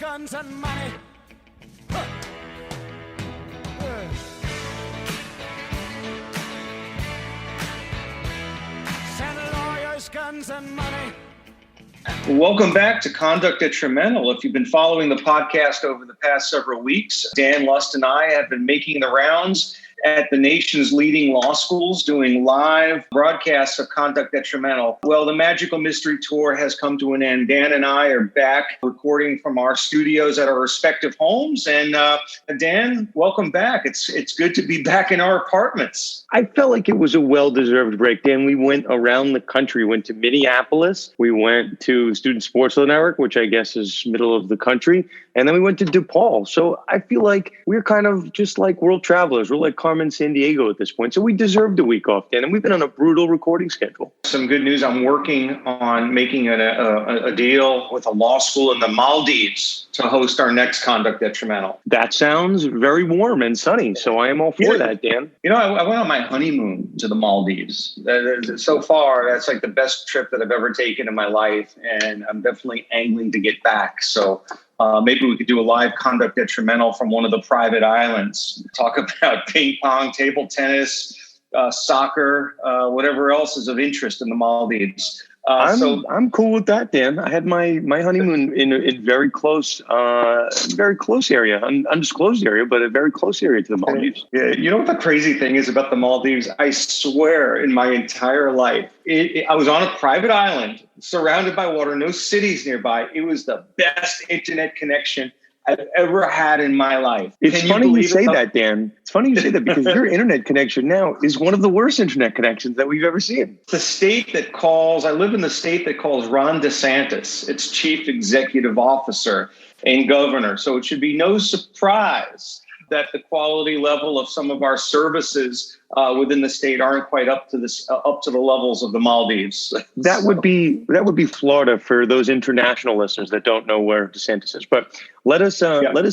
guns, and money. Send lawyers, guns, and money. Welcome back to Conduct Detrimental. If you've been following the podcast over the past several weeks, Dan Lust and I have been making the rounds at the nation's leading law schools doing live broadcasts of Conduct Detrimental. Well, the Magical Mystery Tour has come to an end. Dan and I are back recording from our studios at our respective homes. And Dan, welcome back. It's good to be back in our apartments. I felt like it was a well-deserved break, Dan. We went around the country. We went to Minneapolis. We went to Student Sports Network, which I guess is middle of the country. And then we went to DePaul. So I feel like we're kind of just like world travelers. We're like Carmen Sandiego at this point. So we deserved a week off, Dan. And we've been on a brutal recording schedule. Some good news. I'm working on making a deal with a law school in the Maldives to host our next Conduct Detrimental. That sounds very warm and sunny. So I am all for that, Dan. You know, I went on my honeymoon to the Maldives. So far, that's like the best trip that I've ever taken in my life. And I'm definitely angling to get back. So maybe we could do a live Conduct Detrimental from one of the private islands. Talk about ping pong, table tennis, soccer, whatever else is of interest in the Maldives. I'm cool with that, Dan. I had my honeymoon in very close area, undisclosed area, but a very close area to the Maldives. Yeah, you know what the crazy thing is about the Maldives? I swear, in my entire life, I was on a private island, surrounded by water, no cities nearby. It was the best internet connection I've ever had in my life. It's funny you say that, Dan. It's funny you say that because your internet connection now is one of the worst internet connections that we've ever seen. The state that I live in the state that calls Ron DeSantis its chief executive officer and governor. So it should be no surprise that the quality level of some of our services within the state aren't quite up to the levels of the Maldives. That would be Florida for those international listeners that don't know where DeSantis is. But let us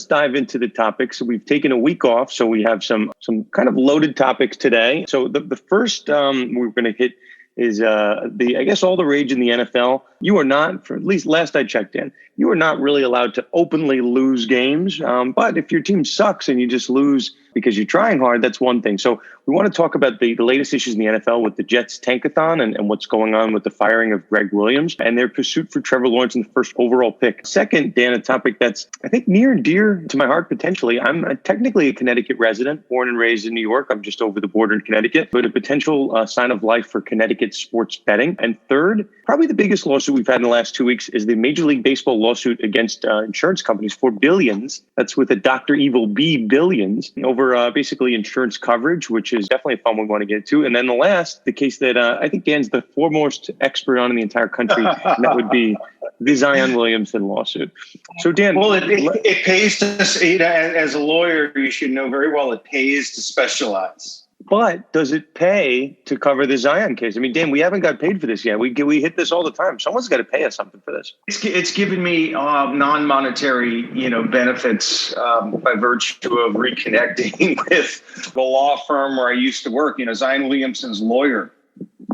dive into the topics. So we've taken a week off, so we have some kind of loaded topics today. So the first we're going to hit is I guess all the rage in the NFL. You are not, for at least last I checked in, you are not really allowed to openly lose games. But if your team sucks and you just lose because you're trying hard, that's one thing. So we want to talk about the latest issues in the NFL with the Jets tankathon and what's going on with the firing of Gregg Williams and their pursuit for Trevor Lawrence in the first overall pick. Second, Dan, a topic that's, I think, near and dear to my heart potentially. I'm technically a Connecticut resident, born and raised in New York. I'm just over the border in Connecticut, but a potential sign of life for Connecticut sports betting. And third, probably the biggest lawsuit we've had in the last 2 weeks is the Major League Baseball lawsuit against insurance companies for billions. That's with a Dr. Evil B billions over basically insurance coverage, which is definitely a fun we want to get to. And then the case that I think Dan's the foremost expert on in the entire country, and that would be the Zion Williamson lawsuit. So Dan, well, it pays to, as a lawyer, you should know very well, it pays to specialize. But does it pay to cover the Zion case? I mean, Dan, we haven't got paid for this yet. We hit this all the time. Someone's got to pay us something for this. It's given me non-monetary, benefits by virtue of reconnecting with the law firm where I used to work. Zion Williamson's lawyer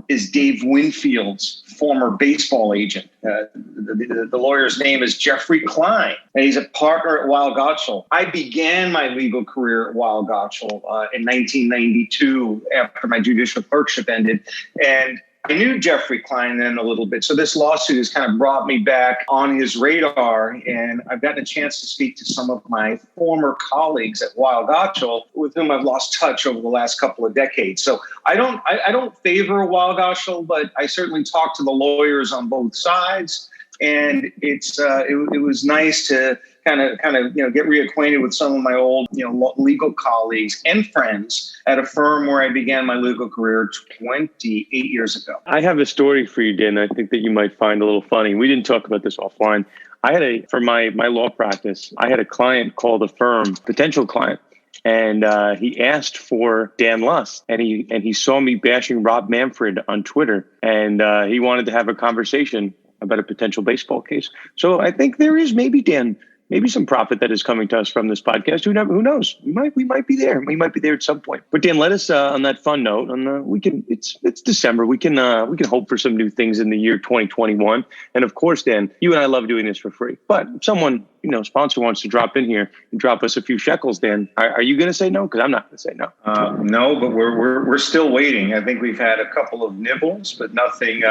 is Dave Winfield's former baseball agent. The lawyer's name is Jeffrey Klein, and he's a partner at Weil Gotshal. I began my legal career at Weil Gotshal in 1992 after my judicial clerkship ended, and I knew Jeffrey Klein then a little bit. So this lawsuit has kind of brought me back on his radar. And I've gotten a chance to speak to some of my former colleagues at Weil Gotshal with whom I've lost touch over the last couple of decades. So I don't favor Weil Gotshal, but I certainly talk to the lawyers on both sides. And it was nice to kind of get reacquainted with some of my old legal colleagues and friends at a firm where I began my legal career 28 years ago. I have a story for you, Dan. I think that you might find a little funny. We didn't talk about this offline. For my law practice, I had a client call the firm, potential client, and he asked for Dan Lust, and he saw me bashing Rob Manfred on Twitter, and he wanted to have a conversation about a potential baseball case. So I think there is maybe some profit that is coming to us from this podcast. Who knows? We might be there. We might be there at some point. But Dan, let us on that fun note. It's December. We can hope for some new things in the year 2021. And of course, Dan, you and I love doing this for free. But if someone sponsor wants to drop in here and drop us a few shekels, Dan, are you going to say no? Because I'm not going to say no. No, but we're still waiting. I think we've had a couple of nibbles, but nothing.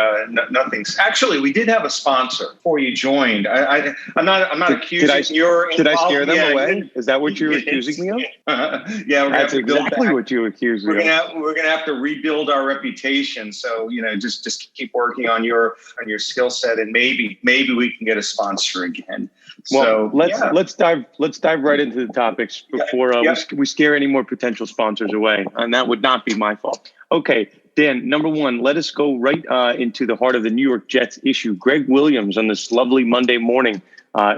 Nothing's actually. We did have a sponsor before you joined. I'm not accusing your. Did I scare them away? Is that what you're accusing me of? Yeah, that's exactly what you accuse me of. We're gonna have to rebuild our reputation. So just keep working on your skill set, and maybe we can get a sponsor again. Well, let's dive right into the topics before we scare any more potential sponsors away, and that would not be my fault. Okay, Dan, number one, let us go right into the heart of the New York Jets issue. Gregg Williams on this lovely Monday morning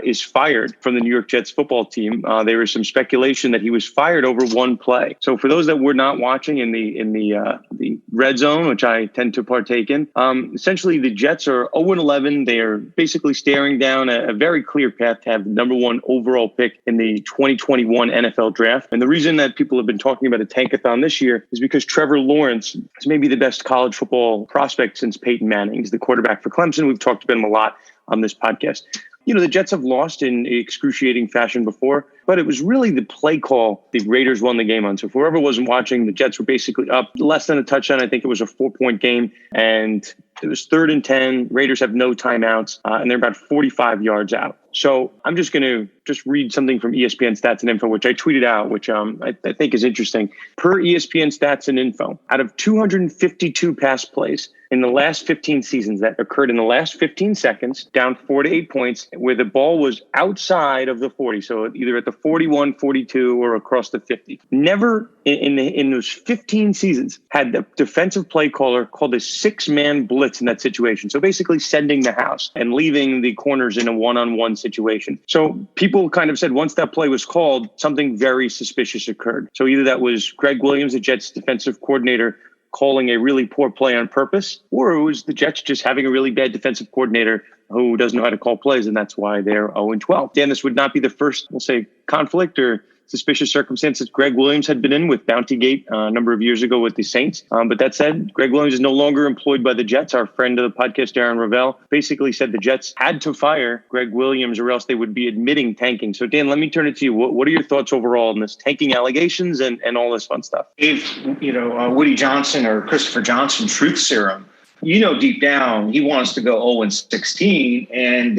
is fired from the New York Jets football team. There was some speculation that he was fired over one play. So for those that were not watching in the red zone, which I tend to partake in, essentially the Jets are 0-11. They are basically staring down a very clear path to have the number one overall pick in the 2021 NFL draft. And the reason that people have been talking about a tankathon this year is because Trevor Lawrence is maybe the best college football prospect since Peyton Manning. He's the quarterback for Clemson. We've talked about him a lot on this podcast. The Jets have lost in excruciating fashion before, but it was really the play call the Raiders won the game on. So for whoever wasn't watching, the Jets were basically up less than a touchdown. I think it was a 4-point game, and it was 3rd and 10. Raiders have no timeouts, and they're about 45 yards out. So I'm just going to read something from ESPN Stats and Info, which I tweeted out, which I think is interesting. Per ESPN Stats and Info, out of 252 pass plays in the last 15 seasons that occurred in the last 15 seconds, down 4 to 8 points, where the ball was outside of the 40, so either at the 41, 42, or across the 50. Never in those 15 seasons had the defensive play caller called a 6-man blitz in that situation. So basically sending the house and leaving the corners in a one-on-one situation. So people kind of said once that play was called, something very suspicious occurred. So either that was Gregg Williams, the Jets defensive coordinator, calling a really poor play on purpose, or it was the Jets just having a really bad defensive coordinator who doesn't know how to call plays, and that's why they're 0-12. Dan, this would not be the first, we'll say, conflict or suspicious circumstances Gregg Williams had been in with Bountygate a number of years ago with the Saints. But that said, Gregg Williams is no longer employed by the Jets. Our friend of the podcast, Darren Ravel, basically said the Jets had to fire Gregg Williams or else they would be admitting tanking. So Dan, let me turn it to you. What are your thoughts overall on this tanking allegations and all this fun stuff? If, Woody Johnson or Christopher Johnson truth serum, deep down, he wants to go 0-16 and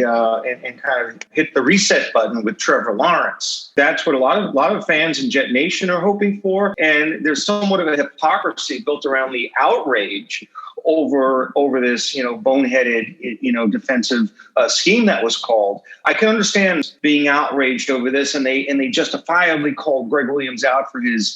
kind of hit the reset button with Trevor Lawrence. That's what a lot of fans in Jet Nation are hoping for. And there's somewhat of a hypocrisy built around the outrage over this, boneheaded, defensive scheme that was called. I can understand being outraged over this, and they justifiably called Gregg Williams out for his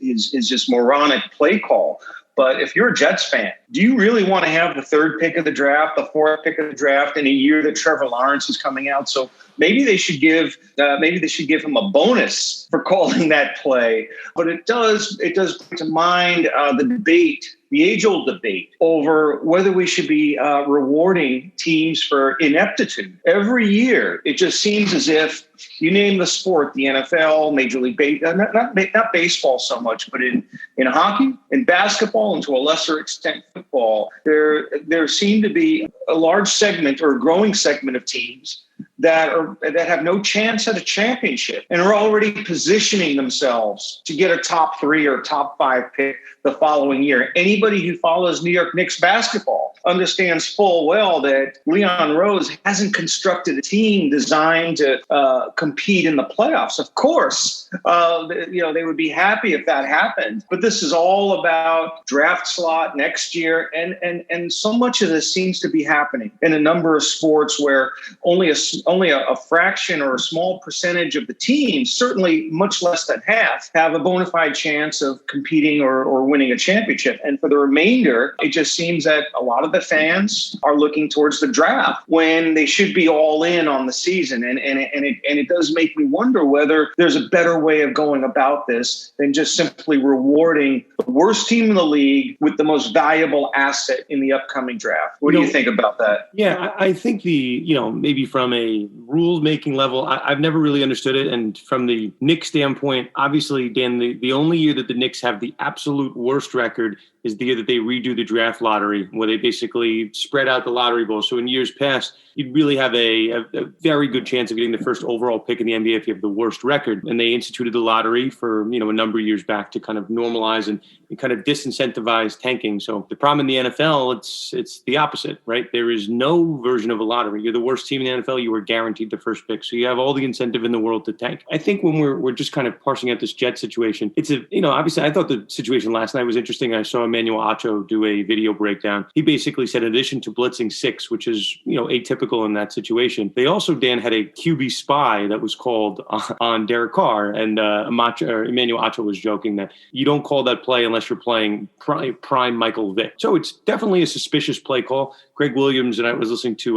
just moronic play call. But if you're a Jets fan, do you really want to have the 3rd pick of the draft, the 4th pick of the draft in a year that Trevor Lawrence is coming out? So maybe they should give him a bonus for calling that play. But it does bring to mind the debate, the age-old debate over whether we should be rewarding teams for ineptitude. Every year, it just seems as if you name the sport, the NFL, Major League Baseball, not baseball so much, but in hockey, in basketball, and to a lesser extent football, there seem to be a large segment or a growing segment of teams that have no chance at a championship and are already positioning themselves to get a top 3 or top 5 pick the following year. Anybody who follows New York Knicks basketball understands full well that Leon Rose hasn't constructed a team designed to compete in the playoffs. Of course, they would be happy if that happened. But this is all about draft slot next year. And so much of this seems to be happening in a number of sports where only a fraction or a small percentage of the teams, certainly much less than half, have a bona fide chance of competing or winning a championship. And for the remainder, it just seems that a lot of the fans are looking towards the draft when they should be all in on the season. And it does make me wonder whether there's a better way of going about this than just simply rewarding the worst team in the league with the most valuable asset in the upcoming draft. What do you think about that? Yeah, I think maybe from a rule-making level, I've never really understood it. And from the Knicks standpoint, obviously, Dan, the only year that the Knicks have the absolute worst record is the year that they redo the draft lottery, where they basically spread out the lottery bowl. So in years past, you'd really have a very good chance of getting the first overall pick in the NBA if you have the worst record. And they instituted the lottery for, a number of years back to kind of normalize and kind of disincentivize tanking. So the problem in the NFL, it's the opposite, right? There is no version of a lottery. You're the worst team in the NFL, you are guaranteed the first pick. So you have all the incentive in the world to tank. I think when we're just kind of parsing out this Jet situation, it's obviously I thought the situation last night was interesting. I saw Emmanuel Acho do a video breakdown. He basically said, in addition to blitzing 6, which is, atypical in that situation, they also, Dan, had a QB spy that was called on Derek Carr. And Emmanuel Acho was joking that you don't call that play unless you're playing prime Michael Vick. So it's definitely a suspicious play call. Gregg Williams, and I was listening to,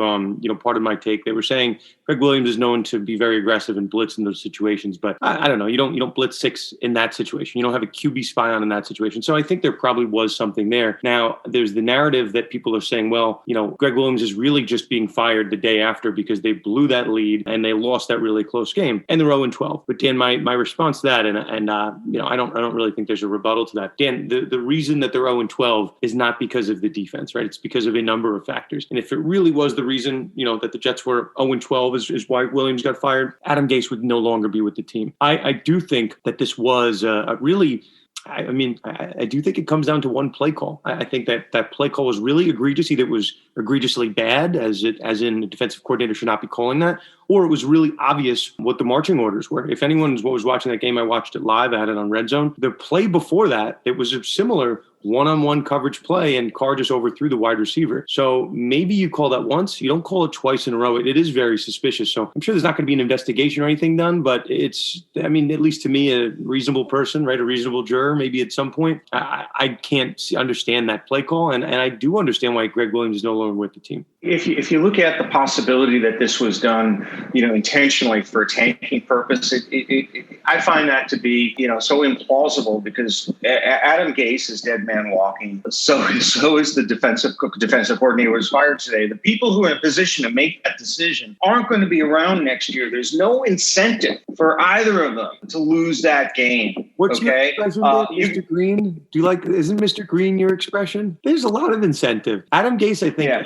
part of my take, they were saying Gregg Williams is known to be very aggressive and blitz in those situations, but I don't know. You don't blitz 6 in that situation. You don't have a QB spy on in that situation. So I think there probably was something there. Now, there's the narrative that people are saying, well, Gregg Williams is really just being fired the day after because they blew that lead and they lost that really close game and they're 0-12. But Dan, my response to that, and I don't really think there's a rebuttal to that. Dan, the reason that they're 0-12 is not because of the defense, right? It's because of a number of factors. And if it really was the reason, that the Jets were 0-12 is why Williams got fired, Adam Gase would no longer be with the team. I do think that this was a really... I do think it comes down to one play call. I think that play call was really egregious. Either it was egregiously bad, as in the defensive coordinator should not be calling that, or it was really obvious what the marching orders were. If anyone was watching that game, I watched it live. I had it on Red Zone. The play before that, it was a similar one-on-one coverage play, and Carr just overthrew the wide receiver. So maybe you call that once. You don't call it twice in a row. It is very suspicious. So I'm sure there's not going to be an investigation or anything done, but it's, at least to me, a reasonable person, right, a reasonable juror, maybe at some point. I can't understand that play call, and I do understand why Gregg Williams is no longer with the team. If you look at the possibility that this was done, intentionally for a tanking purpose, I find that to be, so implausible because Adam Gase is dead man walking. So is the defensive coordinator who was fired today. The people who are in a position to make that decision aren't going to be around next year. There's no incentive for either of them to lose that game. What's your okay? expression, Mr. Green? Isn't Mr. Green your expression? There's a lot of incentive. Adam Gase, I think,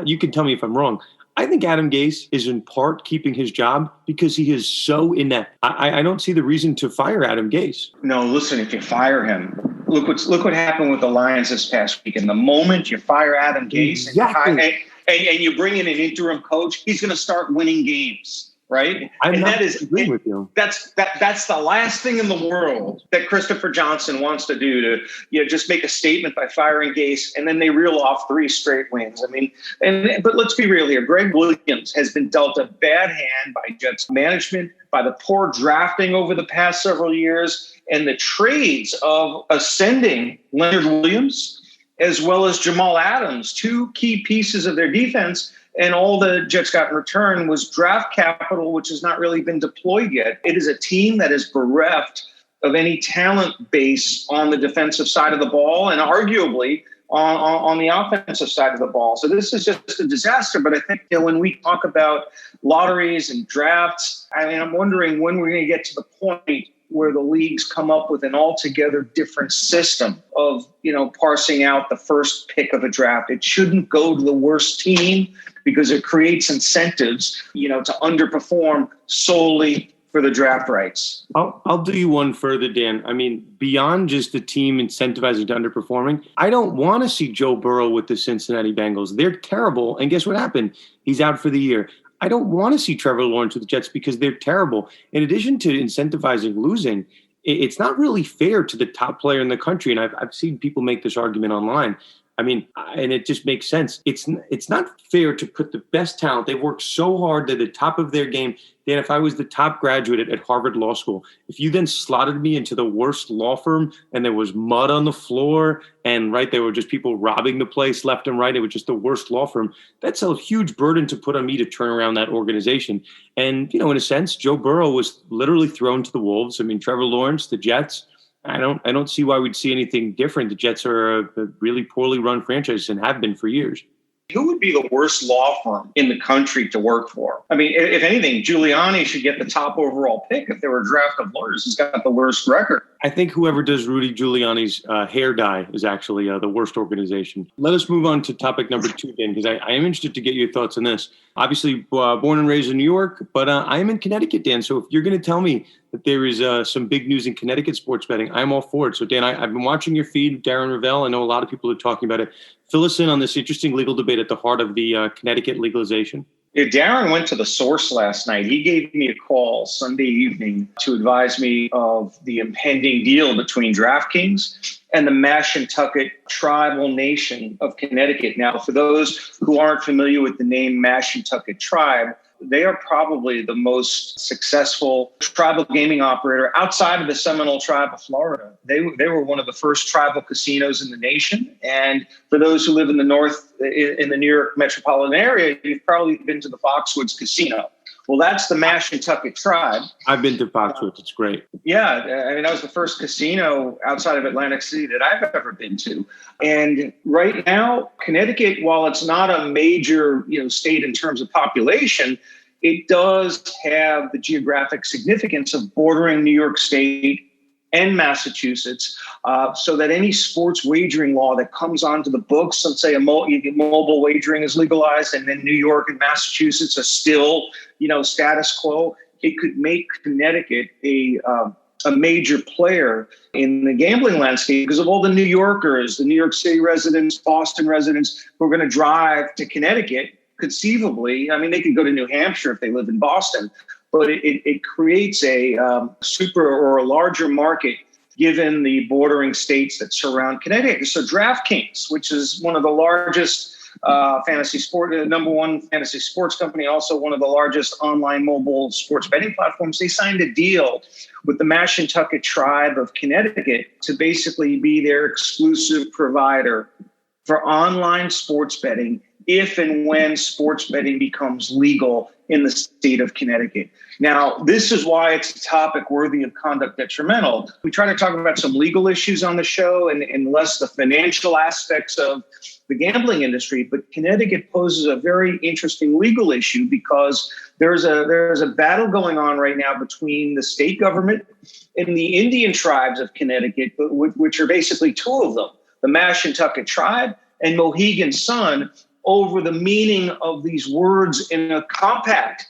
you can tell me if I'm wrong. I think Adam Gase is in part keeping his job because he is so inept. I don't see the reason to fire Adam Gase. No, listen, if you fire him, look what happened with the Lions this past week. And the moment you fire Adam Gase and you bring in an interim coach, he's going to start winning games. Right. That is agreeing with you. That's the last thing in the world that Christopher Johnson wants to do, to just make a statement by firing Gase and then they reel off 3 straight wins. But let's be real here. Gregg Williams has been dealt a bad hand by Jets management, by the poor drafting over the past several years, and the trades of ascending Leonard Williams as well as Jamal Adams, 2 key pieces of their defense. And all the Jets got in return was draft capital, which has not really been deployed yet. It is a team that is bereft of any talent base on the defensive side of the ball and arguably on the offensive side of the ball. So this is just a disaster. But I think when we talk about lotteries and drafts, I'm wondering when we're going to get to the point where the leagues come up with an altogether different system of, parsing out the first pick of a draft. It shouldn't go to the worst team because it creates incentives, to underperform solely for the draft rights. I'll do you one further, Dan. Beyond just the team incentivizing to underperforming, I don't want to see Joe Burrow with the Cincinnati Bengals. They're terrible. And guess what happened? He's out for the year. I don't want to see Trevor Lawrence with the Jets because they're terrible. In addition to incentivizing losing, it's not really fair to the top player in the country. And I've seen people make this argument online. And it just makes sense. It's not fair to put the best talent. They've worked so hard. They're the top of their game. Dan, if I was the top graduate at Harvard Law School, if you then slotted me into the worst law firm and there was mud on the floor and there were just people robbing the place left and right, it was just the worst law firm. That's a huge burden to put on me to turn around that organization. And, in a sense, Joe Burrow was literally thrown to the wolves. Trevor Lawrence, the Jets, I don't see why we'd see anything different. The Jets are a really poorly run franchise and have been for years. who would be the worst law firm in the country to work for? I mean, if anything, Giuliani should get the top overall pick if there were a draft of lawyers. He's got the worst record. I think whoever does Rudy Giuliani's hair dye is actually the worst organization. Let us move on to topic number 2, Dan, because I am interested to get your thoughts on this. Obviously, born and raised in New York, but I am in Connecticut, Dan. So if you're going to tell me that there is some big news in Connecticut sports betting, I'm all for it. So, Dan, I've been watching your feed, Darren Ravel. I know a lot of people are talking about it. Fill us in on this interesting legal debate at the heart of the Connecticut legalization. Yeah, Darren went to the source last night. He gave me a call Sunday evening to advise me of the impending deal between DraftKings and the Mashantucket tribal nation of Connecticut. Now, for those who aren't familiar with the name Mashantucket tribe, they are probably the most successful tribal gaming operator outside of the Seminole tribe of Florida. They were one of the first tribal casinos in the nation. And for those who live in the north, in the New York metropolitan area, you've probably been to the Foxwoods Casino. Well, that's the Mashantucket tribe. I've been to Foxwoods. It's great. Yeah. I mean, that was the first casino outside of Atlantic City that I've ever been to. And right now, Connecticut, while it's not a major, state in terms of population, it does have the geographic significance of bordering New York State and Massachusetts, so that any sports wagering law that comes onto the books, let's say mobile wagering is legalized, and then New York and Massachusetts are still, status quo, it could make Connecticut a major player in the gambling landscape because of all the New Yorkers, the New York City residents, Boston residents who are going to drive to Connecticut. Conceivably, I mean, they could go to New Hampshire if they live in Boston, but it creates a super or a larger market given the bordering states that surround Connecticut. So DraftKings, which is one of the largest number one fantasy sports company, also one of the largest online mobile sports betting platforms, they signed a deal with the Mashantucket tribe of Connecticut to basically be their exclusive provider for online sports betting if and when sports betting becomes legal in the state of Connecticut. Now, this is why it's a topic worthy of conduct detrimental. We try to talk about some legal issues on the show and less the financial aspects of the gambling industry, but Connecticut poses a very interesting legal issue because there's a battle going on right now between the state government and the Indian tribes of Connecticut, which are basically two of them, the Mashantucket tribe and Mohegan Sun, over the meaning of these words in a compact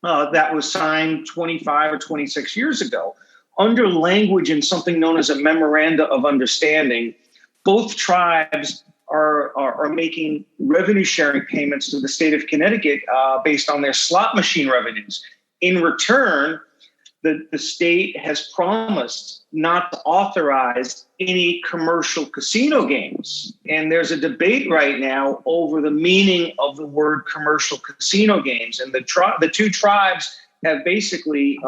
that was signed 25 or 26 years ago. Under language in something known as a memoranda of understanding, both tribes are making revenue sharing payments to the state of Connecticut based on their slot machine revenues. In return, the state has promised not to authorize any commercial casino games. And there's a debate right now over the meaning of the word commercial casino games. And the two tribes have basically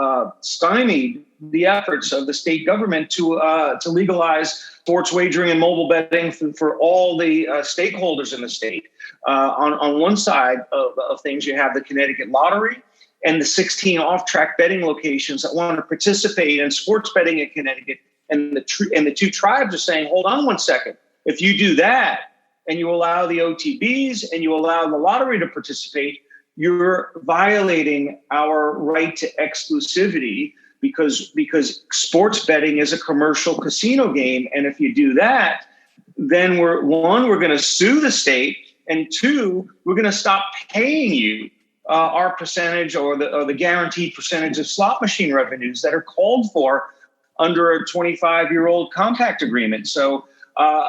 stymied the efforts of the state government to legalize sports wagering and mobile betting for all the stakeholders in the state. On one side of things, you have the Connecticut Lottery and the 16 off-track betting locations that want to participate in sports betting in Connecticut. And the two tribes are saying, hold on one second. If you do that and you allow the OTBs and you allow the lottery to participate, you're violating our right to exclusivity because sports betting is a commercial casino game. And if you do that, then we're going to sue the state, and two, we're going to stop paying you our percentage or the guaranteed percentage of slot machine revenues that are called for under a 25-year-old compact agreement. So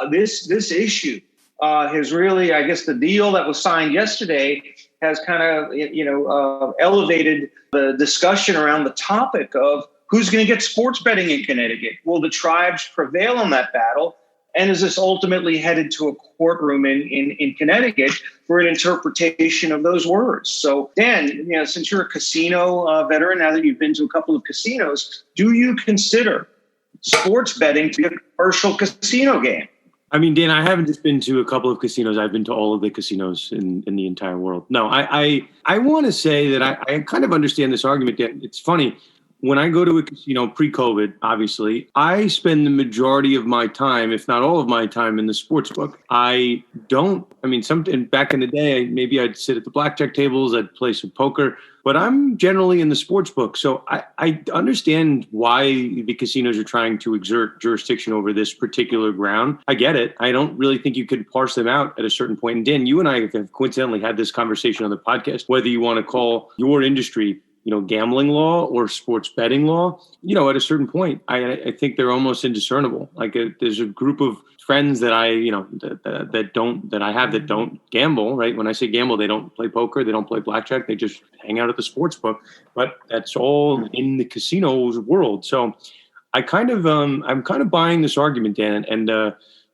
this issue has really, I guess, the deal that was signed yesterday has kind of elevated the discussion around the topic of who's going to get sports betting in Connecticut. Will the tribes prevail in that battle? And is this ultimately headed to a courtroom in Connecticut for an interpretation of those words? So, Dan, since you're a casino veteran, now that you've been to a couple of casinos, do you consider sports betting to be a commercial casino game? I mean, Dan, I haven't just been to a couple of casinos. I've been to all of the casinos in the entire world. No, I want to say that I kind of understand this argument. Dan. It's funny. when I go to a casino pre-COVID, obviously, I spend the majority of my time, if not all of my time, in the sports book. Back in the day, maybe I'd sit at the blackjack tables, I'd play some poker, but I'm generally in the sports book. So I understand why the casinos are trying to exert jurisdiction over this particular ground. I get it. I don't really think you could parse them out at a certain point. And Dan, you and I have coincidentally had this conversation on the podcast, whether you want to call your industry gambling law or sports betting law, at a certain point, I think they're almost indiscernible. There's a group of friends that that don't gamble, right? When I say gamble, they don't play poker, they don't play blackjack, they just hang out at the sports book, but that's all in the casinos world. So I'm kind of buying this argument, Dan, and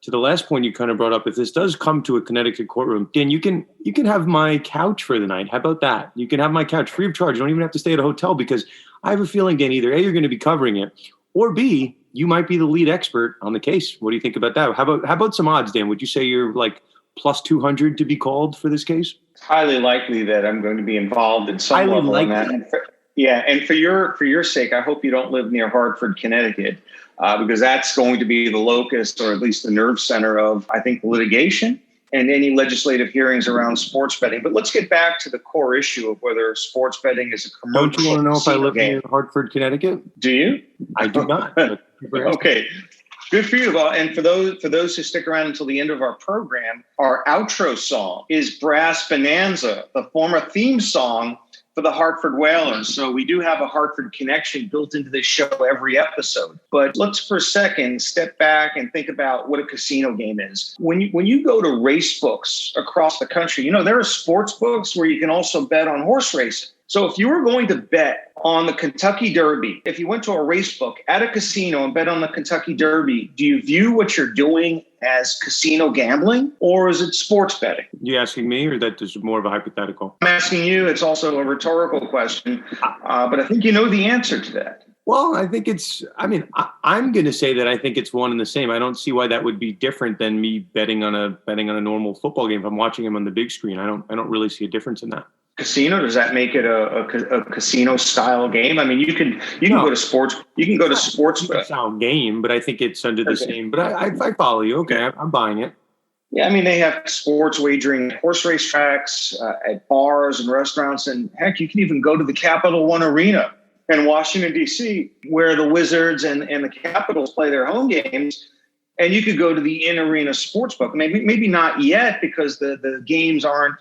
to the last point you kind of brought up, if this does come to a Connecticut courtroom, Dan, you can have my couch for the night. How about that? You can have my couch free of charge. You don't even have to stay at a hotel, because I have a feeling, Dan, either A, you're going to be covering it, or B, you might be the lead expert on the case. What do you think about that? How about some odds, Dan? Would you say you're like plus 200 to be called for this case? It's highly likely that I'm going to be involved in some level in that. And for your sake, I hope you don't live near Hartford, Connecticut. Because that's going to be the locus, or at least the nerve center of, I think, litigation and any legislative hearings around sports betting. But let's get back to the core issue of whether sports betting is a commercial. Don't you want to know if I live in Hartford, Connecticut? Do you? I do not. Okay. Good for you. Well, and for those who stick around until the end of our program, our outro song is Brass Bonanza, the former theme song for the Hartford Whalers. So we do have a Hartford connection built into this show every episode. But let's for a second step back and think about what a casino game is. When you go to race books across the country, there are sports books where you can also bet on horse racing. So if you were going to bet on the Kentucky Derby, if you went to a race book at a casino and bet on the Kentucky Derby, do you view what you're doing as casino gambling, or is it sports betting? You asking me, or that is more of a hypothetical? I'm asking you. It's also a rhetorical question, but I think you know the answer to that. Well, I think I'm going to say that I think it's one and the same. I don't see why that would be different than me betting on a normal football game. If I'm watching them on the big screen, I don't really see a difference in that. Casino, does that make it a casino style game? I mean, you can go to sports. You can go to sports style game, but I think it's under the same. But I follow you. Okay, I'm buying it. Yeah, I mean, they have sports wagering, horse race tracks, at bars and restaurants, and heck, you can even go to the Capital One Arena in Washington, D.C., where the Wizards and the Capitals play their home games. And you could go to the in-arena sportsbook. Maybe not yet, because the games aren't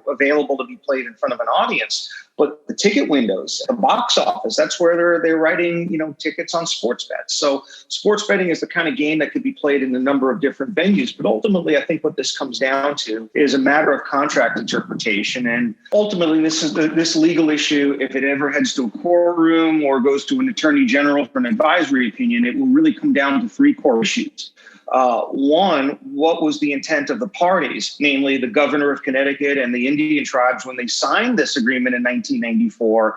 available to be played in front of an audience. But the ticket windows, the box office, that's where they're writing tickets on sports bets. So sports betting is the kind of game that could be played in a number of different venues. But ultimately, I think what this comes down to is a matter of contract interpretation. And ultimately, this legal issue, if it ever heads to a courtroom or goes to an attorney general for an advisory opinion, it will really come down to three core issues. One, what was the intent of the parties, namely the governor of Connecticut and the Indian tribes, when they signed this agreement in 1994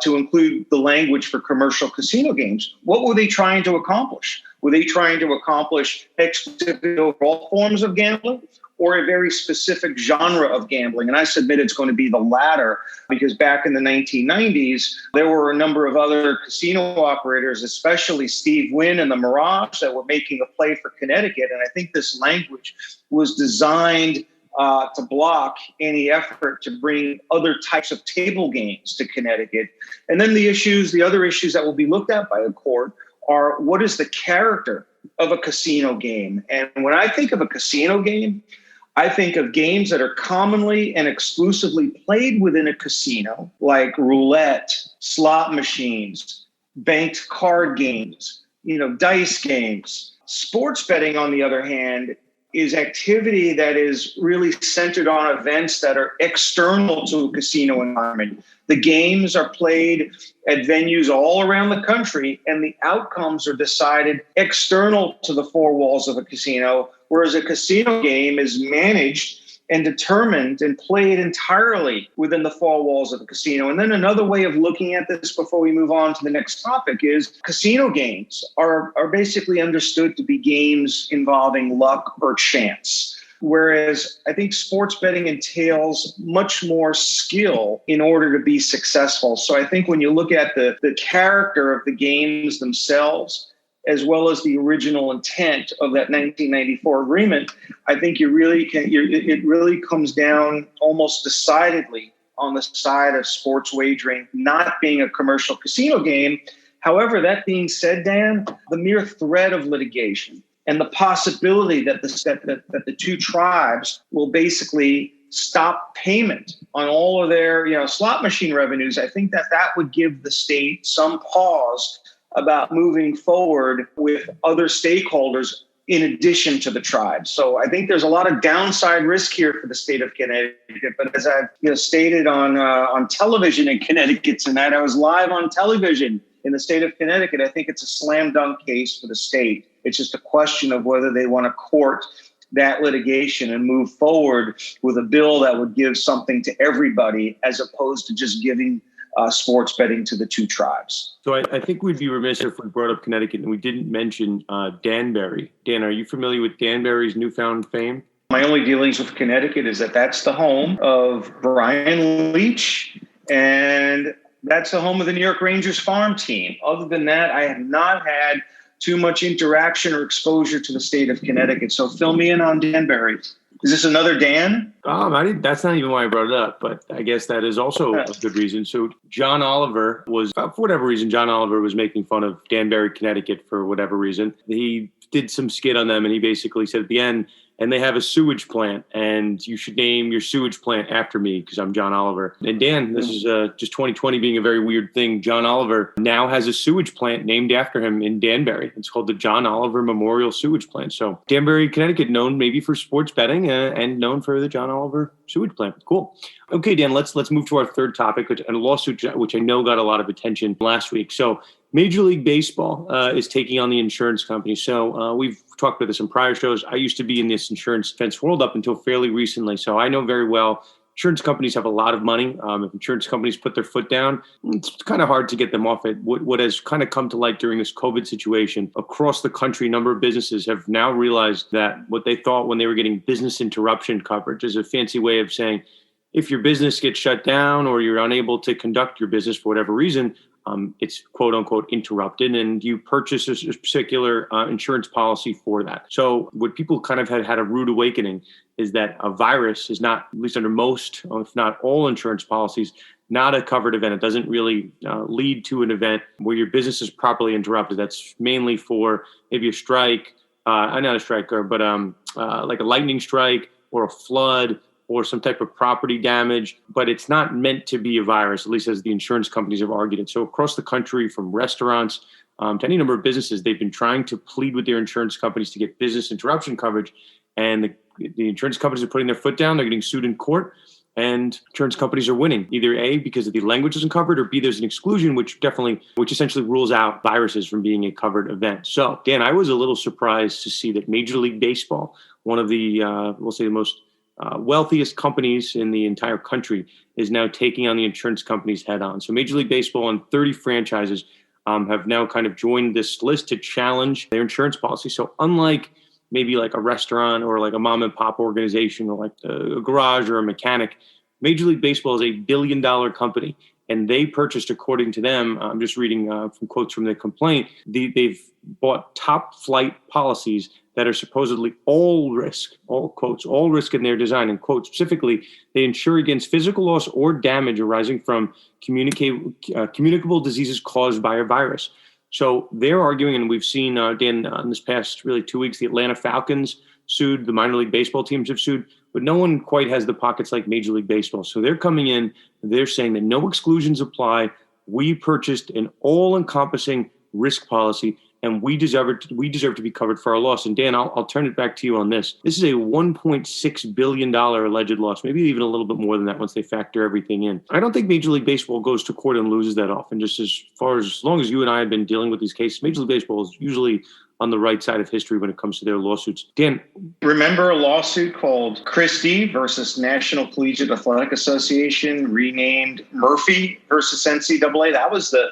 to include the language for commercial casino games? What were they trying to accomplish? Were they trying to accomplish exclusivity over all forms of gambling, or a very specific genre of gambling? And I submit it's going to be the latter, because back in the 1990s, there were a number of other casino operators, especially Steve Wynn and the Mirage, that were making a play for Connecticut. And I think this language was designed to block any effort to bring other types of table games to Connecticut. And then the other issues that will be looked at by a court are, what is the character of a casino game? And when I think of a casino game, I think of games that are commonly and exclusively played within a casino, like roulette, slot machines, banked card games, dice games. Sports betting, on the other hand, is activity that is really centered on events that are external to a casino environment. The games are played at venues all around the country, and the outcomes are decided external to the four walls of a casino, whereas a casino game is managed and determined and played entirely within the four walls of a casino. And then another way of looking at this before we move on to the next topic is casino games are basically understood to be games involving luck or chance. Whereas I think sports betting entails much more skill in order to be successful. So I think when you look at the character of the games themselves, as well as the original intent of that 1994 agreement, I think it really comes down almost decidedly on the side of sports wagering not being a commercial casino game. However, that being said, Dan, the mere threat of litigation and the possibility that the two tribes will basically stop payment on all of their slot machine revenues, I think that would give the state some pause about moving forward with other stakeholders in addition to the tribes. So I think there's a lot of downside risk here for the state of Connecticut. But as I've stated on television in Connecticut tonight, I was live on television in the state of Connecticut. I think it's a slam dunk case for the state. It's just a question of whether they want to court that litigation and move forward with a bill that would give something to everybody as opposed to just giving sports betting to the two tribes. So I think we'd be remiss if we brought up Connecticut and we didn't mention Danbury. Dan, are you familiar with Danbury's newfound fame? My only dealings with Connecticut is that that's the home of Brian Leach, and that's the home of the New York Rangers farm team. Other than that, I have not had too much interaction or exposure to the state of Connecticut. So fill me in on Danbury. Is this another Dan? That's not even why I brought it up, but I guess that is also a good reason. So John Oliver for whatever reason, John Oliver was making fun of Danbury, Connecticut for whatever reason. He did some skit on them and he basically said at the end, and they have a sewage plant and you should name your sewage plant after me because I'm John Oliver. And Dan, this is just 2020 being a very weird thing. John Oliver now has a sewage plant named after him in Danbury. It's called the John Oliver Memorial Sewage Plant. So Danbury, Connecticut, known maybe for sports betting and known for the John Oliver sewage plant. Cool. Okay, Dan, let's move to our third topic, a lawsuit which I know got a lot of attention last week. So Major League Baseball is taking on the insurance company. So we've talked about this in prior shows. I used to be in this insurance defense world up until fairly recently. So I know very well insurance companies have a lot of money. If insurance companies put their foot down, it's kind of hard to get them off it. What has kind of come to light during this COVID situation across the country, a number of businesses have now realized that what they thought when they were getting business interruption coverage is a fancy way of saying, if your business gets shut down or you're unable to conduct your business for whatever reason, it's quote unquote interrupted and you purchase a particular insurance policy for that. So what people kind of had a rude awakening is that a virus is not, at least under most, if not all insurance policies, not a covered event. It doesn't really lead to an event where your business is properly interrupted. That's mainly for maybe a strike, not a strike, but like a lightning strike or a flood or some type of property damage, but it's not meant to be a virus, at least as the insurance companies have argued it. So across the country, from restaurants to any number of businesses, they've been trying to plead with their insurance companies to get business interruption coverage. And the insurance companies are putting their foot down. They're getting sued in court. And insurance companies are winning, either A, because the language isn't covered, or B, there's an exclusion, which essentially rules out viruses from being a covered event. So, Dan, I was a little surprised to see that Major League Baseball, one of the, we'll say the most wealthiest companies in the entire country, is now taking on the insurance companies head on. So Major League Baseball and 30 franchises have now kind of joined this list to challenge their insurance policy. So unlike maybe like a restaurant or like a mom and pop organization or like a garage or a mechanic, Major League Baseball is a $1 billion company. And they purchased, according to them, I'm just reading from quotes from the complaint, they've bought top flight policies that are supposedly all risk in their design. And quote, specifically, they insure against physical loss or damage arising from communicable diseases caused by a virus. So they're arguing, and we've seen, Dan, in this past really 2 weeks, the Atlanta Falcons sued, the minor league baseball teams have sued, but no one quite has the pockets like Major League Baseball. So they're coming in, they're saying that no exclusions apply. We purchased an all-encompassing risk policy, and we deserve to be covered for our loss. And Dan, I'll turn it back to you on this. This is a $1.6 billion alleged loss, maybe even a little bit more than that once they factor everything in. I don't think Major League Baseball goes to court and loses that often. Just as long as you and I have been dealing with these cases, Major League Baseball is usually on the right side of history when it comes to their lawsuits. Dan, remember a lawsuit called Christie versus National Collegiate Athletic Association, renamed Murphy versus NCAA? That was the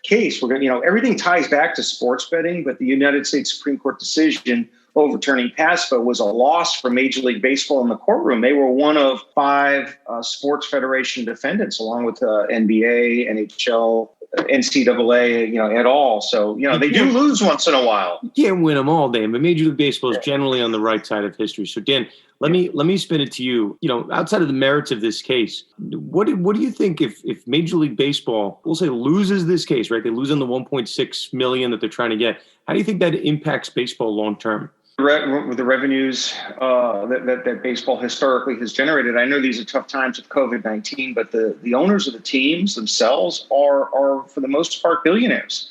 case. We're going to, everything ties back to sports betting, but the United States Supreme Court decision overturning PASPA was a loss for Major League Baseball in the courtroom. They were one of 5 sports federation defendants, along with NBA, NHL, NCAA, et al. So, they do lose once in a while. You can't win them all, Dan, but Major League Baseball is generally on the right side of history. So, Dan, let me spin it to you. Outside of the merits of this case, what do you think if Major League Baseball, we'll say, loses this case, right? They lose on the $1.6 million that they're trying to get. How do you think that impacts baseball long term? With the revenues that baseball historically has generated, I know these are tough times with COVID-19, but the owners of the teams themselves are for the most part billionaires.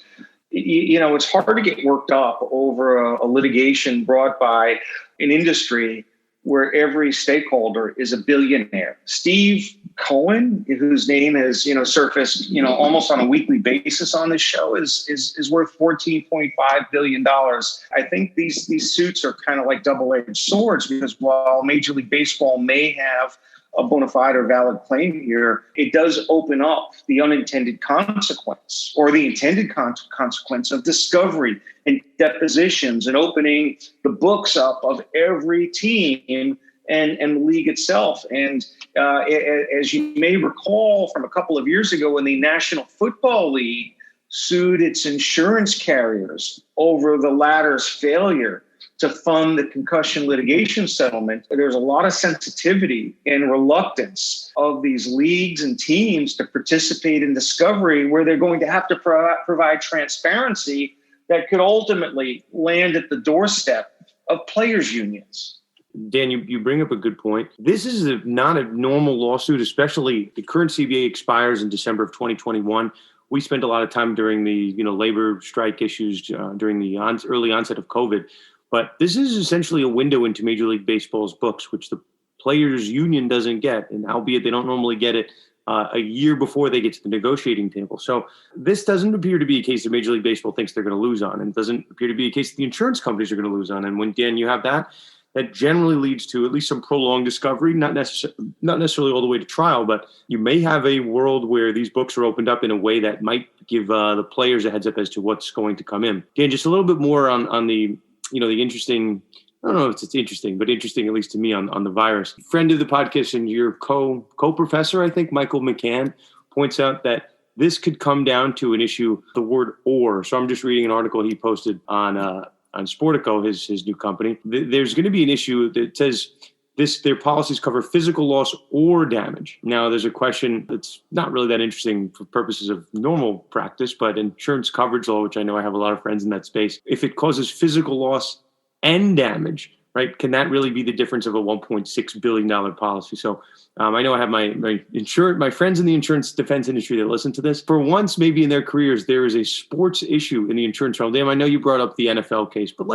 It's hard to get worked up over a litigation brought by an industry where every stakeholder is a billionaire. Steve Cohen, whose name has surfaced almost on a weekly basis on this show, is worth $14.5 billion. I think these suits are kind of like double-edged swords, because while Major League Baseball may have a bona fide or valid claim here, it does open up the unintended consequence or the intended consequence of discovery and depositions and opening the books up of every team and the league itself. And as you may recall from a couple of years ago, when the National Football League sued its insurance carriers over the latter's failure to fund the concussion litigation settlement, there's a lot of sensitivity and reluctance of these leagues and teams to participate in discovery, where they're going to have to provide transparency that could ultimately land at the doorstep of players' unions. Dan, you bring up a good point. This is not a normal lawsuit, especially the current CBA expires in December of 2021. We spent a lot of time during the labor strike issues during the early onset of COVID. But this is essentially a window into Major League Baseball's books, which the players' union doesn't get, and albeit they don't normally get it a year before they get to the negotiating table. So this doesn't appear to be a case that Major League Baseball thinks they're going to lose on, and it doesn't appear to be a case that the insurance companies are going to lose on. And when, Dan, you have that generally leads to at least some prolonged discovery, not necessarily all the way to trial, but you may have a world where these books are opened up in a way that might give the players a heads up as to what's going to come in. Dan, just a little bit more on the the interesting, I don't know if it's interesting, but interesting, at least to me, on the virus. Friend of the podcast and your co-professor, I think, Michael McCann, points out that this could come down to an issue, the word or. So I'm just reading an article he posted on Sportico, his new company. There's going to be an issue that says their policies cover physical loss or damage. Now, there's a question that's not really that interesting for purposes of normal practice, but insurance coverage law, which I know I have a lot of friends in that space, if it causes physical loss and damage, right, can that really be the difference of a $1.6 billion policy? So I know I have my friends in the insurance defense industry that listen to this. For once, maybe in their careers, there is a sports issue in the insurance realm. Dan, I know you brought up the NFL case, but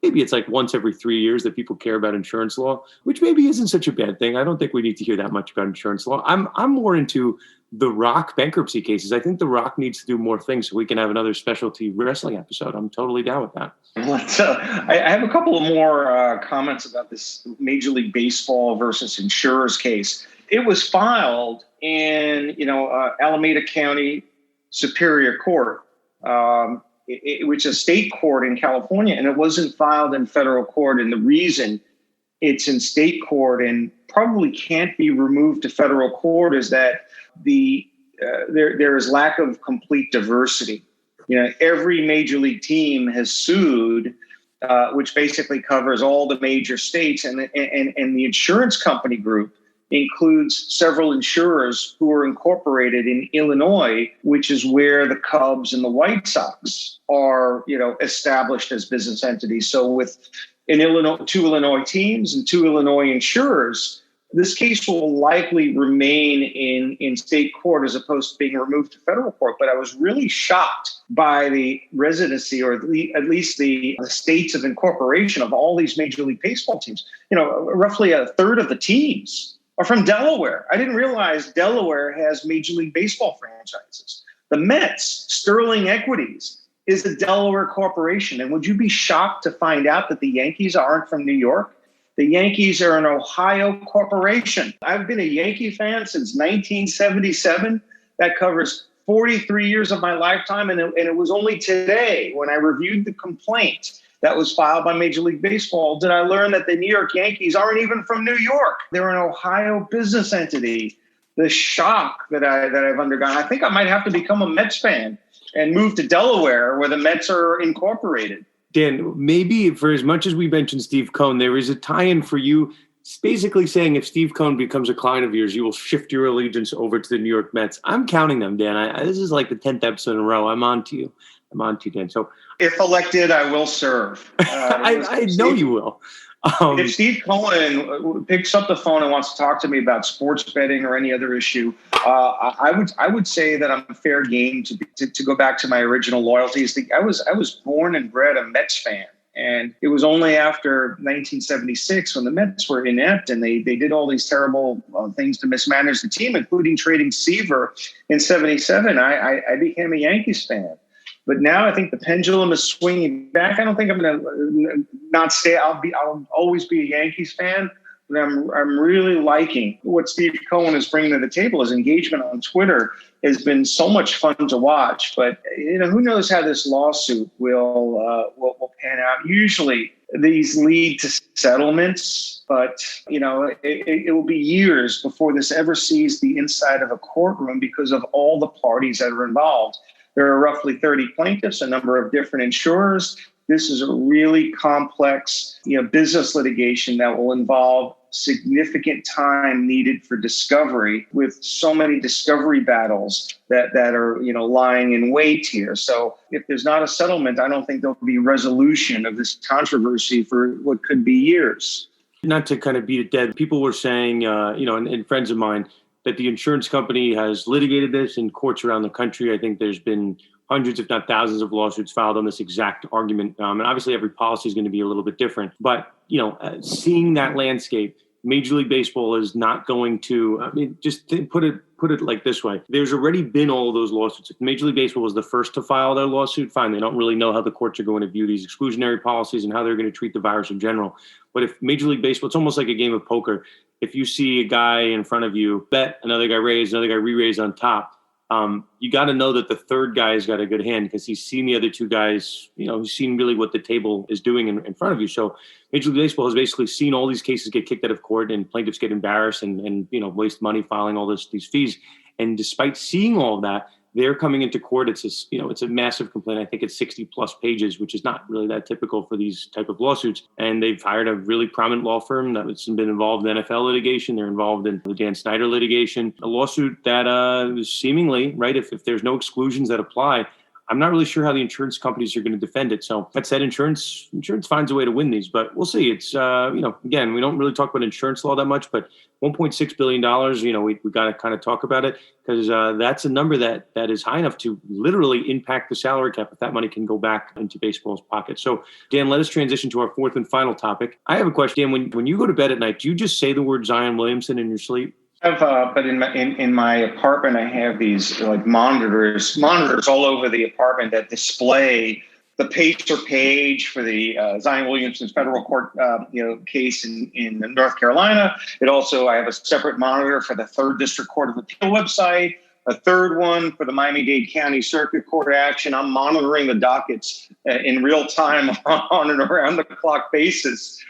maybe it's once every 3 years that people care about insurance law, which maybe isn't such a bad thing. I don't think we need to hear that much about insurance law. I'm more into the Rock bankruptcy cases. I think the Rock needs to do more things so we can have another specialty wrestling episode. I'm totally down with that. I have a couple of more comments about this Major League Baseball versus insurers case. It was filed in, Alameda County Superior Court, which is a state court in California, and it wasn't filed in federal court. And the reason it's in state court and probably can't be removed to federal court is that there is lack of complete diversity. Every major league team has sued, which basically covers all the major states, and the insurance company group includes several insurers who are incorporated in Illinois, which is where the Cubs and the White Sox are, established as business entities. So with two Illinois teams and two Illinois insurers, this case will likely remain in state court as opposed to being removed to federal court. But I was really shocked by the residency, or at least the states of incorporation of all these Major League Baseball teams. Roughly a third of the teams are from Delaware. I didn't realize Delaware has Major League Baseball franchises. The Mets, Sterling Equities, is a Delaware corporation. And would you be shocked to find out that the Yankees aren't from New York? The Yankees are an Ohio corporation. I've been a Yankee fan since 1977. That covers 43 years of my lifetime. And it was only today when I reviewed the complaint that was filed by Major League Baseball did I learn that the New York Yankees aren't even from New York. They're an Ohio business entity. The shock that I've undergone, I think I might have to become a Mets fan and move to Delaware where the Mets are incorporated. Dan, maybe for as much as we mentioned Steve Cohen, there is a tie-in for you. It's basically saying if Steve Cohen becomes a client of yours, you will shift your allegiance over to the New York Mets. I'm counting them, Dan. This is like the 10th episode in a row. I'm on to you, Dan. So if elected, I will serve. I know you will. If Steve Cohen picks up the phone and wants to talk to me about sports betting or any other issue, I would say that I'm fair game to go back to my original loyalties. I was born and bred a Mets fan. And it was only after 1976 when the Mets were inept and they did all these terrible things to mismanage the team, including trading Seaver in 77. I became a Yankees fan. But now I think the pendulum is swinging back. I don't think I'm going to not stay. I'll always be a Yankees fan. But I'm really liking what Steve Cohen is bringing to the table. His engagement on Twitter has been so much fun to watch. But who knows how this lawsuit will pan out. Usually these lead to settlements, but it will be years before this ever sees the inside of a courtroom because of all the parties that are involved. There are roughly 30 plaintiffs, a number of different insurers. This is a really complex, business litigation that will involve significant time needed for discovery, with so many discovery battles that are lying in wait here. So if there's not a settlement, I don't think there'll be resolution of this controversy for what could be years. Not to kind of beat it dead, people were saying, and friends of mine, that the insurance company has litigated this in courts around the country. I think there's been hundreds, if not thousands, of lawsuits filed on this exact argument. And obviously every policy is going to be a little bit different. But, seeing that landscape, Major League Baseball is not going to, just put it like this way. There's already been all of those lawsuits. If Major League Baseball was the first to file their lawsuit, fine. They don't really know how the courts are going to view these exclusionary policies and how they're going to treat the virus in general. But if Major League Baseball, it's almost like a game of poker. If you see a guy in front of you bet, another guy raise, another guy re-raise on top, you got to know that the third guy has got a good hand because he's seen the other two guys, he's seen really what the table is doing in front of you. So Major League Baseball has basically seen all these cases get kicked out of court and plaintiffs get embarrassed and waste money filing all these fees. And despite seeing all of that, they're coming into court. It's a massive complaint. I think it's 60 plus pages, which is not really that typical for these type of lawsuits. And they've hired a really prominent law firm that's been involved in NFL litigation. They're involved in the Dan Snyder litigation, a lawsuit that seemingly, right, if there's no exclusions that apply, I'm not really sure how the insurance companies are going to defend it. So that said, insurance finds a way to win these, but we'll see. It's, again, we don't really talk about insurance law that much, but $1.6 billion, we got to kind of talk about it because that's a number that is high enough to literally impact the salary cap if that money can go back into baseball's pocket. So Dan, let us transition to our fourth and final topic. I have a question. Dan, when you go to bed at night, do you just say the word Zion Williamson in your sleep? But in my apartment, I have these like monitors all over the apartment that display the pacer page for the Zion Williamson's federal court case in North Carolina. I have a separate monitor for the 3rd District Court of Appeal website, a third one for the Miami-Dade County Circuit Court action. I'm monitoring the dockets in real time on an around the clock basis.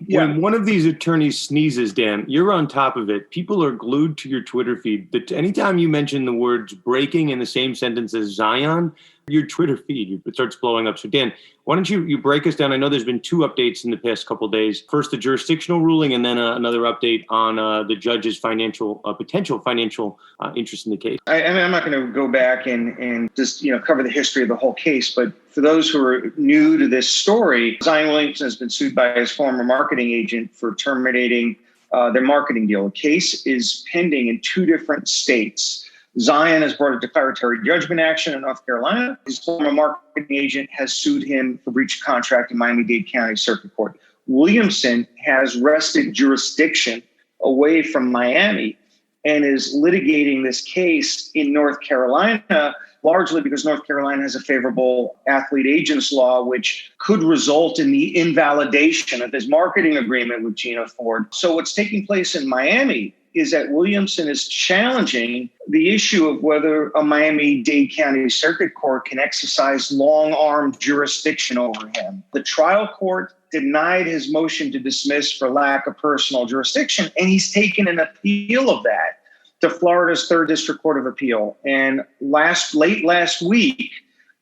When one of these attorneys sneezes, Dan, you're on top of it. People are glued to your Twitter feed. Anytime you mention the words breaking in the same sentence as Zion, your Twitter feed, it starts blowing up. So Dan, why don't you break us down? I know there's been 2 updates in the past couple of days. First, the jurisdictional ruling, and then another update on the judge's potential financial interest in the case. I'm not going to go back and just cover the history of the whole case, but for those who are new to this story, Zion Williamson has been sued by his former marketing agent for terminating their marketing deal. The case is pending in 2 different states. Zion has brought a declaratory judgment action in North Carolina. His former marketing agent has sued him for breach of contract in Miami-Dade County Circuit Court. Williamson has wrested jurisdiction away from Miami and is litigating this case in North Carolina, largely because North Carolina has a favorable athlete agents law, which could result in the invalidation of his marketing agreement with Gina Ford. So what's taking place in Miami is that Williamson is challenging the issue of whether a Miami-Dade County Circuit Court can exercise long-arm jurisdiction over him. The trial court denied his motion to dismiss for lack of personal jurisdiction, and he's taken an appeal of that to Florida's 3rd District Court of Appeal. And late last week,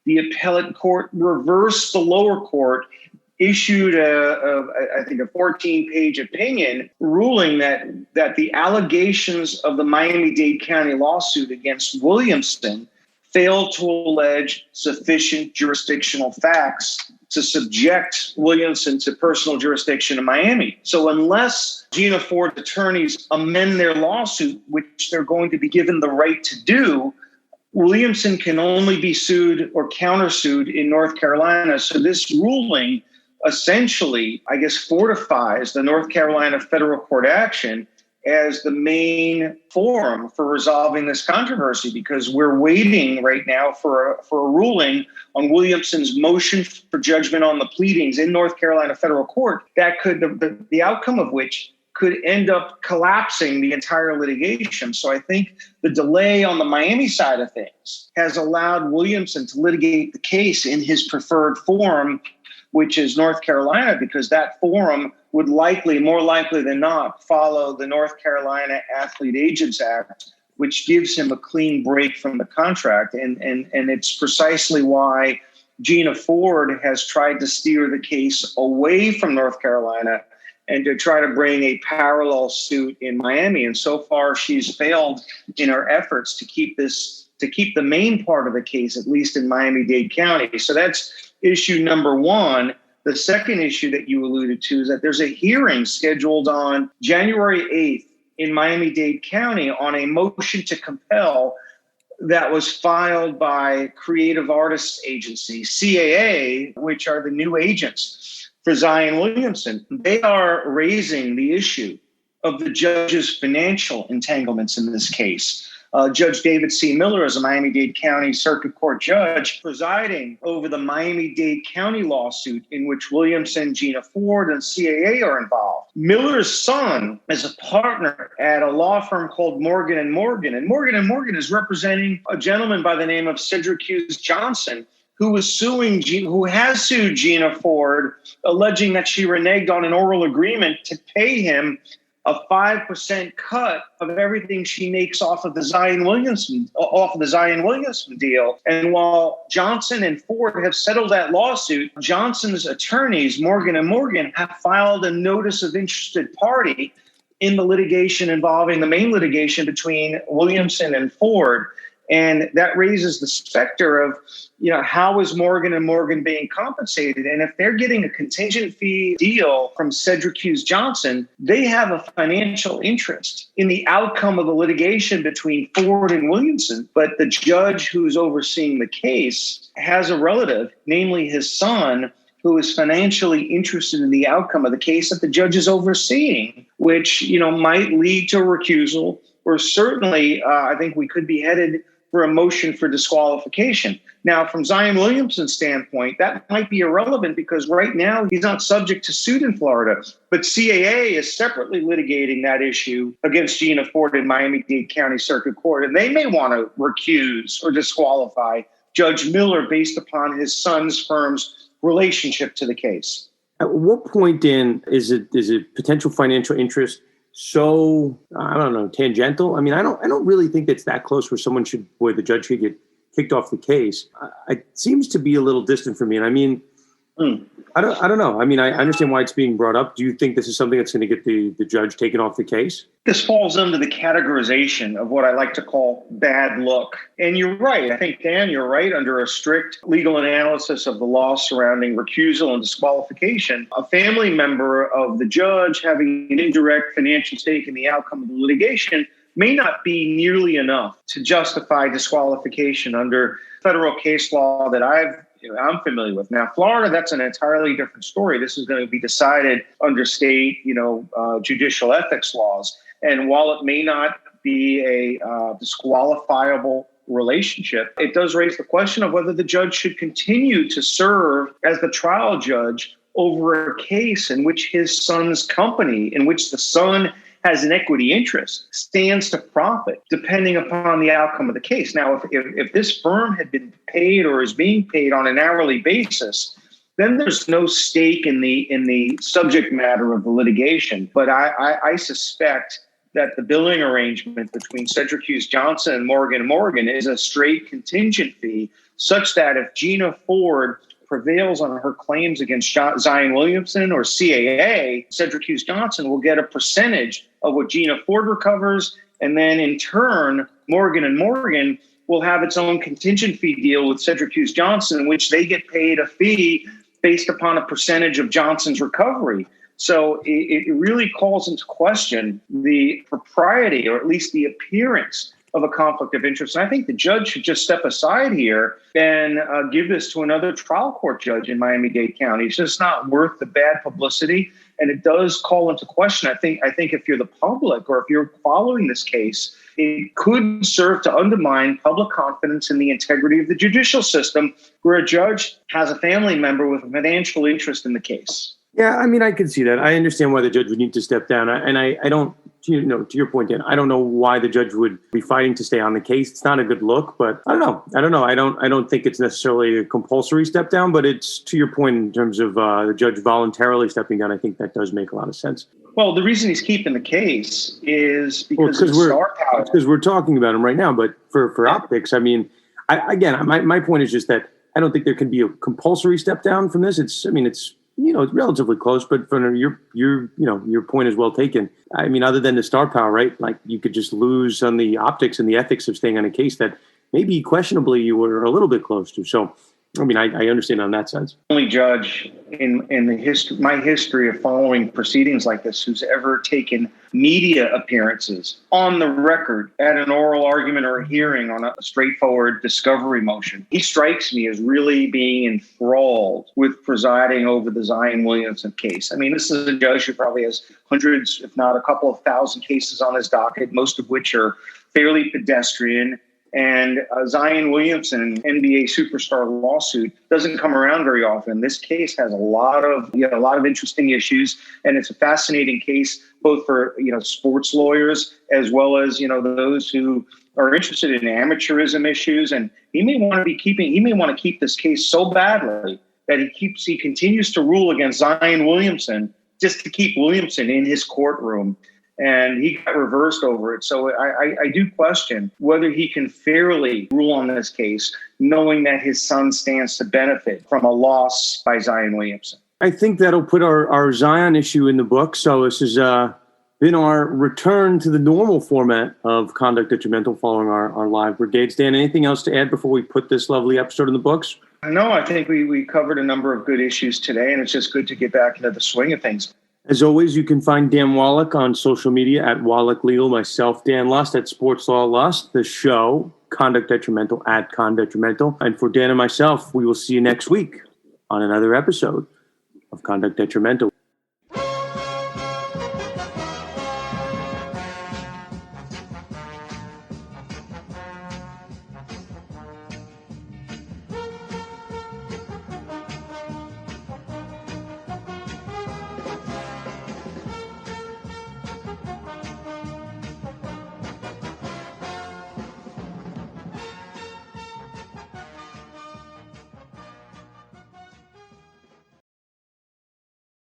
the appellate court reversed the lower court, issued I think a 14-page opinion ruling that the allegations of the Miami-Dade County lawsuit against Williamson failed to allege sufficient jurisdictional facts to subject Williamson to personal jurisdiction in Miami. So unless Gina Ford's attorneys amend their lawsuit, which they're going to be given the right to do, Williamson can only be sued or countersued in North Carolina. So this ruling essentially, I guess, fortifies the North Carolina federal court action as the main forum for resolving this controversy, because we're waiting right now for a ruling on Williamson's motion for judgment on the pleadings in North Carolina federal court that could, the outcome of which could end up collapsing the entire litigation. So I think the delay on the Miami side of things has allowed Williamson to litigate the case in his preferred forum, which is North Carolina, because that forum would more likely than not, follow the North Carolina Athlete Agents Act, which gives him a clean break from the contract. And it's precisely why Gina Ford has tried to steer the case away from North Carolina and to try to bring a parallel suit in Miami. And so far, she's failed in her efforts to keep the main part of the case, at least in Miami-Dade County. So that's issue number one. The second issue that you alluded to is that there's a hearing scheduled on January 8th in Miami-Dade County on a motion to compel that was filed by Creative Artists Agency, CAA, which are the new agents for Zion Williamson. They are raising the issue of the judge's financial entanglements in this case. Judge David C. Miller is a Miami-Dade County Circuit Court judge presiding over the Miami-Dade County lawsuit in which Williamson, Gina Ford, and CAA are involved. Miller's son is a partner at a law firm called Morgan & Morgan. And Morgan & Morgan is representing a gentleman by the name of Cedric Hughes Johnson, who has sued Gina Ford, alleging that she reneged on an oral agreement to pay him a 5% cut of everything she makes off of the Zion Williamson deal. And while Johnson and Ford have settled that lawsuit, Johnson's attorneys, Morgan & Morgan, have filed a notice of interested party in the litigation involving the main litigation between Williamson and Ford. And that raises the specter of, how is Morgan & Morgan being compensated? And if they're getting a contingent fee deal from Cedric Hughes Johnson, they have a financial interest in the outcome of the litigation between Ford and Williamson. But the judge who's overseeing the case has a relative, namely his son, who is financially interested in the outcome of the case that the judge is overseeing, which, might lead to a recusal, or certainly I think we could be headed for a motion for disqualification. Now, from Zion Williamson's standpoint, that might be irrelevant because right now he's not subject to suit in Florida. But CAA is separately litigating that issue against Gina Ford in Miami-Dade County Circuit Court, and they may want to recuse or disqualify Judge Miller based upon his son's firm's relationship to the case. At what point is it potential financial interest so, I don't know, tangential? I mean, I don't really think it's that close where the judge should get kicked off the case. It seems to be a little distant for me. And I mean, I don't know. I mean, I understand why it's being brought up. Do you think this is something that's going to get the judge taken off the case? This falls under the categorization of what I like to call bad luck. And you're right. I think, Dan, you're right. Under a strict legal analysis of the law surrounding recusal and disqualification, a family member of the judge having an indirect financial stake in the outcome of the litigation may not be nearly enough to justify disqualification under federal case law that I'm familiar with. Now, Florida, that's an entirely different story. This is going to be decided under state, judicial ethics laws. And while it may not be a disqualifiable relationship, it does raise the question of whether the judge should continue to serve as the trial judge over a case in which his son's company, in which the son has an equity interest stands to profit depending upon the outcome of the case. Now, if this firm had been paid or is being paid on an hourly basis, then there's no stake in the subject matter of the litigation. But I suspect that the billing arrangement between Cedric Hughes Johnson and Morgan is a straight contingent fee, such that if Gina Ford prevails on her claims against Zion Williamson or CAA, Cedric Hughes Johnson will get a percentage of what Gina Ford recovers, and then in turn, Morgan & Morgan will have its own contingent fee deal with Cedric Hughes Johnson, in which they get paid a fee based upon a percentage of Johnson's recovery. So it really calls into question the propriety, or at least the appearance, of a conflict of interest. And I think the judge should just step aside here and give this to another trial court judge in Miami-Dade County. It's just not worth the bad publicity. And it does call into question. I think if you're the public, or if you're following this case, it could serve to undermine public confidence in the integrity of the judicial system, where a judge has a family member with a financial interest in the case. Yeah, I mean, I can see that. I understand why the judge would need to step down. I don't, to your point, Dan, I don't know why the judge would be fighting to stay on the case. It's not a good look, but I don't know. I don't think it's necessarily a compulsory step down, but it's, to your point, in terms of the judge voluntarily stepping down, I think that does make a lot of sense. Well, the reason he's keeping the case is because of star power. Because we're talking about him right now, but for optics, I mean, my point is just that I don't think there can be a compulsory step down from this. It's relatively close, but for your point is well taken. I mean, other than the star power, right? Like, you could just lose on the optics and the ethics of staying on a case that maybe questionably you were a little bit close to. So, I mean, I understand on that sense. Only judge in my history of following proceedings like this who's ever taken media appearances on the record at an oral argument or a hearing on a straightforward discovery motion. He strikes me as really being enthralled with presiding over the Zion Williamson case. I mean, this is a judge who probably has hundreds, if not a couple of thousand cases on his docket, most of which are fairly pedestrian. And Zion Williamson, NBA superstar lawsuit, doesn't come around very often. This case has a lot of interesting issues, and it's a fascinating case both for sports lawyers as well as those who are interested in amateurism issues. And he may want to keep this case so badly that he continues to rule against Zion Williamson just to keep Williamson in his courtroom. And he got reversed over it. So I do question whether he can fairly rule on this case, knowing that his son stands to benefit from a loss by Zion Williamson. I think that'll put our Zion issue in the book. So this has been our return to the normal format of Conduct Detrimental following our live brigades. Dan, anything else to add before we put this lovely episode in the books? No, I think we covered a number of good issues today, and it's just good to get back into the swing of things. As always, you can find Dan Wallach on social media at Wallach Legal, myself, Dan Lust, at Sports Law Lust, the show, Conduct Detrimental, at Con Detrimental. And for Dan and myself, we will see you next week on another episode of Conduct Detrimental.